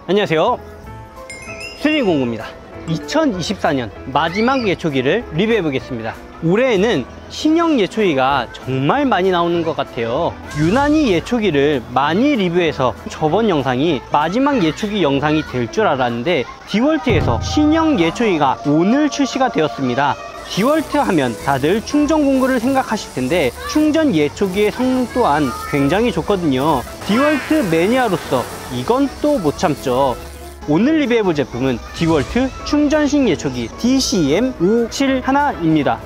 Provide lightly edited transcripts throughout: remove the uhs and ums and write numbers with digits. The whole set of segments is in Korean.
안녕하세요, 수리공구입니다. 2024년 마지막 예초기를 리뷰해 보겠습니다. 올해에는 신형 예초기가 정말 많이 나오는 것 같아요. 유난히 예초기를 많이 리뷰해서 저번 영상이 마지막 예초기 영상이 될 줄 알았는데 디월트에서 신형 예초기가 오늘 출시가 되었습니다. 디월트 하면 다들 충전 공구를 생각하실 텐데 충전 예초기의 성능 또한 굉장히 좋거든요. 디월트 매니아로서 이건 또 못 참죠. 오늘 리뷰해볼 제품은 디월트 충전식 예초기 DCM571입니다.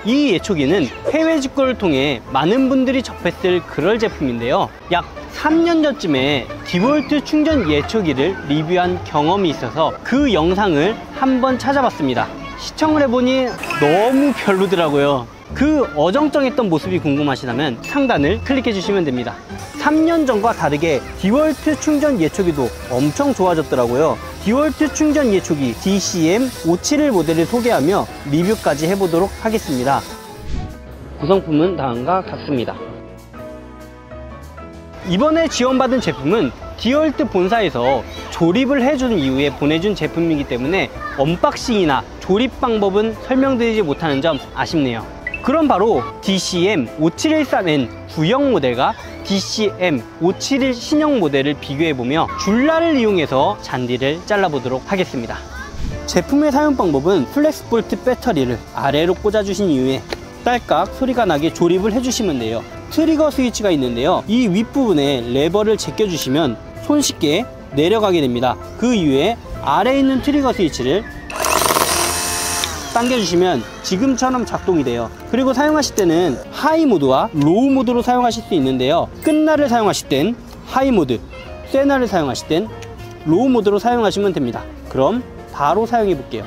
이 예초기는 해외 직구를 통해 많은 분들이 접했을 그럴 제품인데요. 약 3년 전쯤에 디월트 충전 예초기를 리뷰한 경험이 있어서 그 영상을 한번 찾아봤습니다. 시청을 해보니 너무 별로더라고요. 그 어정쩡했던 모습이 궁금하시다면 상단을 클릭해 주시면 됩니다. 3년 전과 다르게 디월트 충전 예초기도 엄청 좋아졌더라고요. 디월트 충전 예초기 DCM571 모델을 소개하며 리뷰까지 해보도록 하겠습니다. 구성품은 다음과 같습니다. 이번에 지원받은 제품은 디월트 본사에서 조립을 해준 이후에 보내준 제품이기 때문에 언박싱이나 조립 방법은 설명드리지 못하는 점 아쉽네요. 그럼 바로 DCM5713N 구형 모델과 DCM571 신형 모델을 비교해보며 줄라를 이용해서 잔디를 잘라보도록 하겠습니다. 제품의 사용 방법은 플렉스볼트 배터리를 아래로 꽂아주신 이후에 딸깍 소리가 나게 조립을 해주시면 돼요. 트리거 스위치가 있는데요, 이 윗부분에 레버를 제껴주시면 손쉽게 내려가게 됩니다. 그 이후에 아래에 있는 트리거 스위치를 당겨주시면 지금처럼 작동이 돼요. 그리고 사용하실 때는 하이 모드와 로우 모드로 사용하실 수 있는데요, 끝날을 사용하실 땐 하이 모드, 세날을 사용하실 땐 로우 모드로 사용하시면 됩니다. 그럼 바로 사용해 볼게요.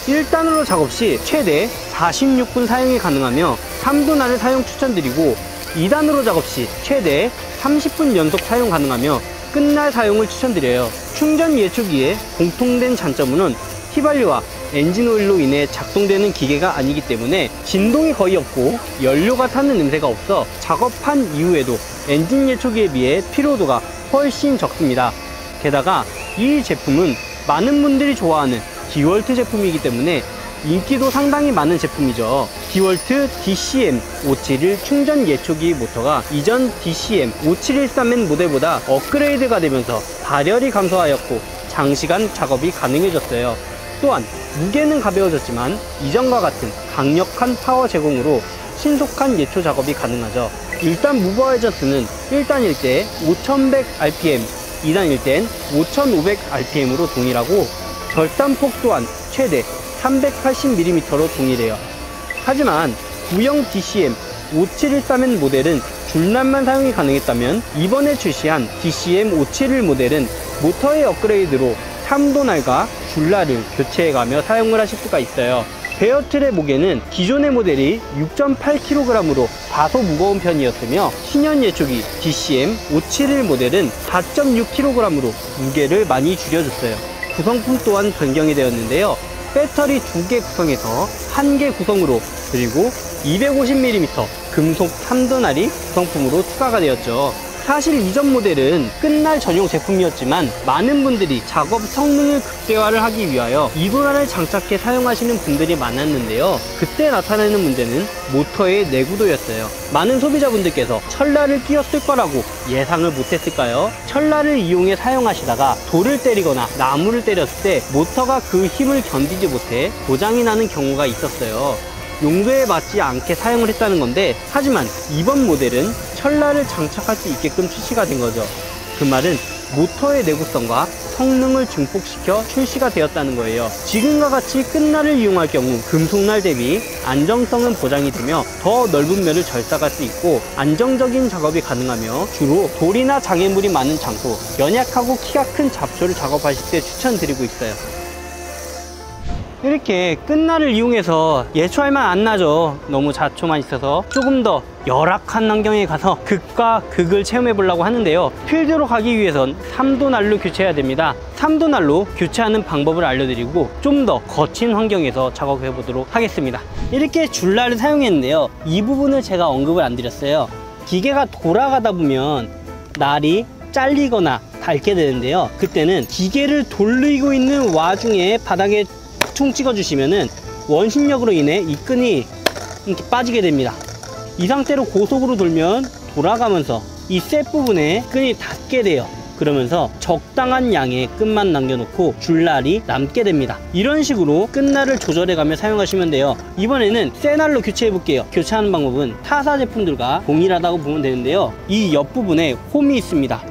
(1단으로) 작업 시 최대 46분 사용이 가능하며 3분할을 사용 추천드리고 2단으로 작업 시 최대 30분 연속 사용 가능하며 끝날 사용을 추천드려요. 충전 예초기의 공통된 장점은 휘발유와 엔진오일로 인해 작동되는 기계가 아니기 때문에 진동이 거의 없고 연료가 타는 냄새가 없어 작업한 이후에도 엔진 예초기에 비해 피로도가 훨씬 적습니다. 게다가 이 제품은 많은 분들이 좋아하는 디월트 제품이기 때문에 인기도 상당히 많은 제품이죠. 디월트 DCM571 충전 예초기 모터가 이전 DCM5713N 모델보다 업그레이드가 되면서 발열이 감소하였고 장시간 작업이 가능해졌어요. 또한 무게는 가벼워졌지만 이전과 같은 강력한 파워 제공으로 신속한 예초 작업이 가능하죠. 1단 무브 어드저스트는 1단일 때 5100rpm, 2단일 땐 5500rpm으로 동일하고 절단폭 또한 최대 380mm로 동일해요. 하지만 구형 DCM5713N 모델은 줄날만 사용이 가능했다면 이번에 출시한 DCM571 모델은 모터의 업그레이드로 3도날과 줄날을 교체해가며 사용을 하실 수가 있어요. 베어틀의 무게는 기존의 모델이 6.8kg으로 다소 무거운 편이었으며 신형 예초기 DCM571 모델은 4.6kg으로 무게를 많이 줄여줬어요. 구성품 또한 변경이 되었는데요, 배터리 2개 구성에서 1개 구성으로, 그리고 250mm 금속 3도날이 구성품으로 추가가 되었죠. 사실 이전 모델은 끝날 전용 제품이었지만 많은 분들이 작업 성능을 극대화를 하기 위하여 2도날을 장착해 사용하시는 분들이 많았는데요, 그때 나타나는 문제는 모터의 내구도였어요. 많은 소비자분들께서 철라를 끼웠을 거라고 예상을 못했을까요? 철라를 이용해 사용하시다가 돌을 때리거나 나무를 때렸을 때 모터가 그 힘을 견디지 못해 고장이 나는 경우가 있었어요. 용도에 맞지 않게 사용을 했다는 건데, 하지만 이번 모델은 철라를 장착할 수 있게끔 출시가 된 거죠. 그 말은 모터의 내구성과 성능을 증폭시켜 출시가 되었다는 거예요. 지금과 같이 끝날을 이용할 경우 금속날 대비 안정성은 보장이 되며 더 넓은 면을 절삭할 수 있고 안정적인 작업이 가능하며 주로 돌이나 장애물이 많은 장소, 연약하고 키가 큰 잡초를 작업하실 때 추천드리고 있어요. 이렇게 끝날을 이용해서 예초할만 안 나죠. 너무 자초만 있어서 조금 더 열악한 환경에 가서 극과 극을 체험해 보려고 하는데요. 필드로 가기 위해선 3도 난로 교체해야 됩니다. 3도 난로 교체하는 방법을 알려드리고 좀 더 거친 환경에서 작업해 보도록 하겠습니다. 이렇게 줄날을 사용했는데요, 이 부분을 제가 언급을 안 드렸어요. 기계가 돌아가다 보면 날이 잘리거나 닳게 되는데요, 그때는 기계를 돌리고 있는 와중에 바닥에 퉁 찍어 주시면은 원심력으로 인해 이 끈이 이렇게 빠지게 됩니다. 이 상태로 고속으로 돌면 돌아가면서 이 셋 부분에 끈이 닿게 돼요. 그러면서 적당한 양의 끈만 남겨놓고 줄날이 남게 됩니다. 이런 식으로 끝날을 조절해가며 사용하시면 돼요. 이번에는 새 날로 교체해 볼게요. 교체하는 방법은 타사 제품들과 동일하다고 보면 되는데요, 이 옆부분에 홈이 있습니다.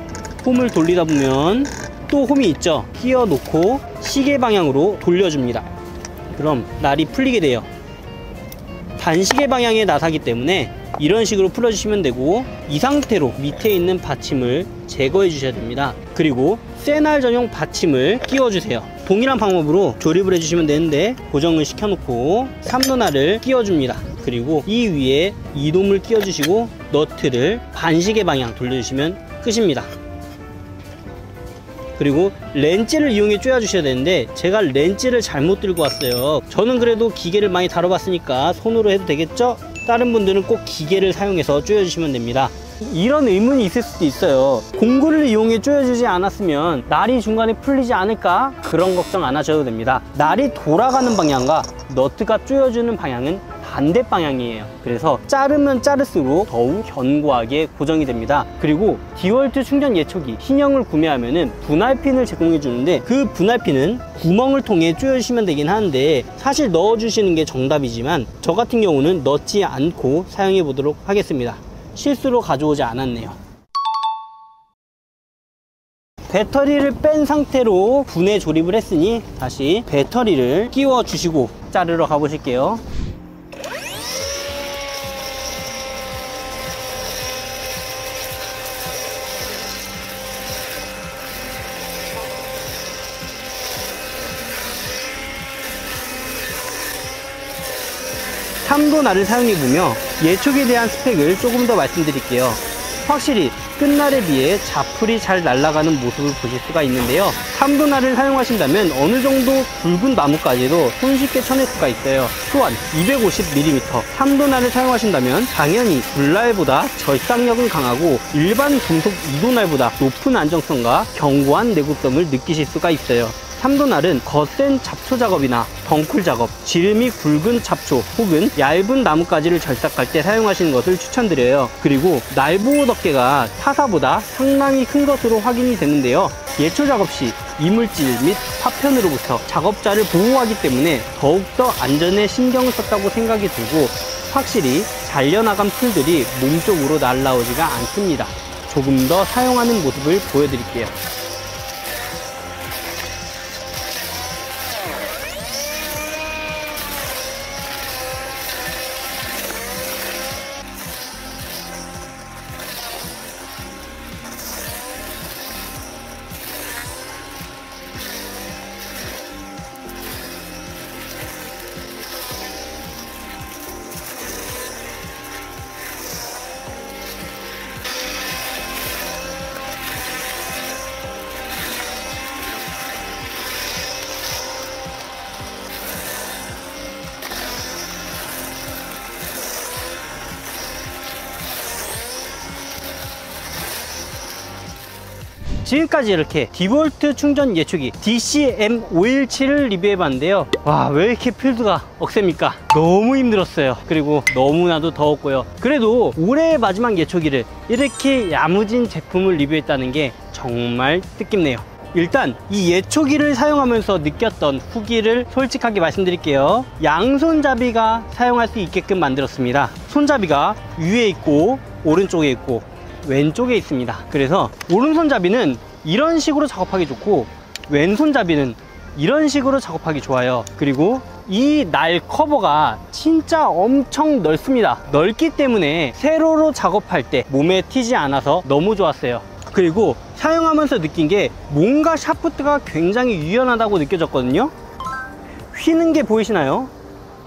홈을 돌리다 보면 또 홈이 있죠. 끼워 놓고 시계 방향으로 돌려줍니다. 그럼 날이 풀리게 돼요. 반시계 방향의 나사기 때문에 이런 식으로 풀어주시면 되고, 이 상태로 밑에 있는 받침을 제거해 주셔야 됩니다. 그리고 쇠날 전용 받침을 끼워 주세요. 동일한 방법으로 조립을 해주시면 되는데, 고정을 시켜놓고 3도날을 끼워 줍니다. 그리고 이 위에 이돔을 끼워 주시고 너트를 반시계 방향 돌려주시면 끝입니다. 그리고 렌치를 이용해 조여 주셔야 되는데, 제가 렌치를 잘못 들고 왔어요. 저는 그래도 기계를 많이 다뤄봤으니까 손으로 해도 되겠죠? 다른 분들은 꼭 기계를 사용해서 조여 주시면 됩니다. 이런 의문이 있을 수도 있어요. 공구를 이용해 조여주지 않았으면 날이 중간에 풀리지 않을까? 그런 걱정 안 하셔도 됩니다. 날이 돌아가는 방향과 너트가 조여주는 방향은 반대 방향이에요. 그래서 자르면 자를수록 더욱 견고하게 고정이 됩니다. 그리고 디월트 충전 예초기 신형을 구매하면은 분할핀을 제공해 주는데, 그 분할핀은 구멍을 통해 조여주시면 되긴 하는데 사실 넣어주시는 게 정답이지만 저 같은 경우는 넣지 않고 사용해 보도록 하겠습니다. 실수로 가져오지 않았네요. 배터리를 뺀 상태로 분해 조립을 했으니 다시 배터리를 끼워 주시고 자르러 가보실게요. 삼도날을 사용해보며 예촉에 대한 스펙을 조금 더 말씀드릴게요. 확실히 끝날에 비해 자풀이 잘 날아가는 모습을 보실 수가 있는데요, 3도날을 사용하신다면 어느 정도 굵은 나무까지도 손쉽게 쳐낼 수가 있어요. 또한 250mm 3도날을 사용하신다면 당연히 불날보다 절삭력은 강하고 일반 금속 2도날보다 높은 안정성과 견고한 내구성을 느끼실 수가 있어요. 3도날은 거센 잡초 작업이나 덩쿨 작업, 지름이 굵은 잡초 혹은 얇은 나뭇가지를 절삭할 때 사용하시는 것을 추천드려요. 그리고 날 보호 덮개가 타사보다 상당히 큰 것으로 확인이 되는데요, 예초 작업 시 이물질 및 파편으로부터 작업자를 보호하기 때문에 더욱더 안전에 신경을 썼다고 생각이 들고, 확실히 잘려나간 풀들이 몸쪽으로 날라오지가 않습니다. 조금 더 사용하는 모습을 보여드릴게요. 지금까지 이렇게 디볼트 충전 예초기 DCM517을 리뷰해봤는데요, 와, 왜 이렇게 필드가 억셉니까? 너무 힘들었어요. 그리고 너무나도 더웠고요. 그래도 올해의 마지막 예초기를 이렇게 야무진 제품을 리뷰했다는 게 정말 뜻깊네요. 일단 이 예초기를 사용하면서 느꼈던 후기를 솔직하게 말씀드릴게요. 양손잡이가 사용할 수 있게끔 만들었습니다. 손잡이가 위에 있고 오른쪽에 있고 왼쪽에 있습니다. 그래서 오른손잡이는 이런 식으로 작업하기 좋고 왼손잡이는 이런 식으로 작업하기 좋아요. 그리고 이 날 커버가 진짜 엄청 넓습니다. 넓기 때문에 세로로 작업할 때 몸에 튀지 않아서 너무 좋았어요. 그리고 사용하면서 느낀 게 뭔가 샤프트가 굉장히 유연하다고 느껴졌거든요. 휘는 게 보이시나요?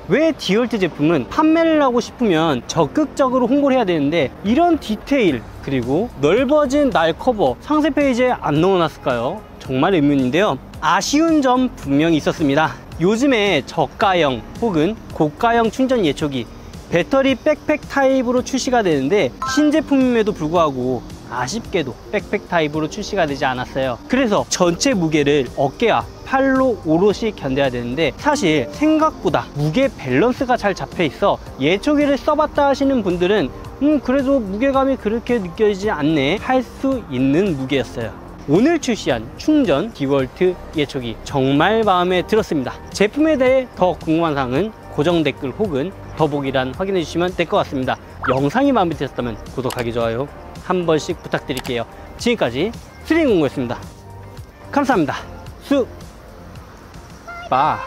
왜 디월트 제품은 판매를 하고 싶으면 적극적으로 홍보를 해야 되는데 이런 디테일 그리고 넓어진 날 커버 상세 페이지에 안 넣어놨을까요? 정말 의문인데요. 아쉬운 점 분명히 있었습니다. 요즘에 저가형 혹은 고가형 충전 예초기 배터리 백팩 타입으로 출시가 되는데 신제품임에도 불구하고 아쉽게도 백팩 타입으로 출시가 되지 않았어요. 그래서 전체 무게를 어깨와 팔로 오롯이 견뎌야 되는데 사실 생각보다 무게 밸런스가 잘 잡혀 있어 예초기를 써봤다 하시는 분들은 그래도 무게감이 그렇게 느껴지지 않네 할 수 있는 무게였어요. 오늘 출시한 충전 디월트 예초기 정말 마음에 들었습니다. 제품에 대해 더 궁금한 사항은 고정 댓글 혹은 더보기란 확인해 주시면 될 것 같습니다. 영상이 마음에 드셨다면 구독하기, 좋아요 한 번씩 부탁드릴게요. 지금까지 스링공구였습니다. 감사합니다. 빠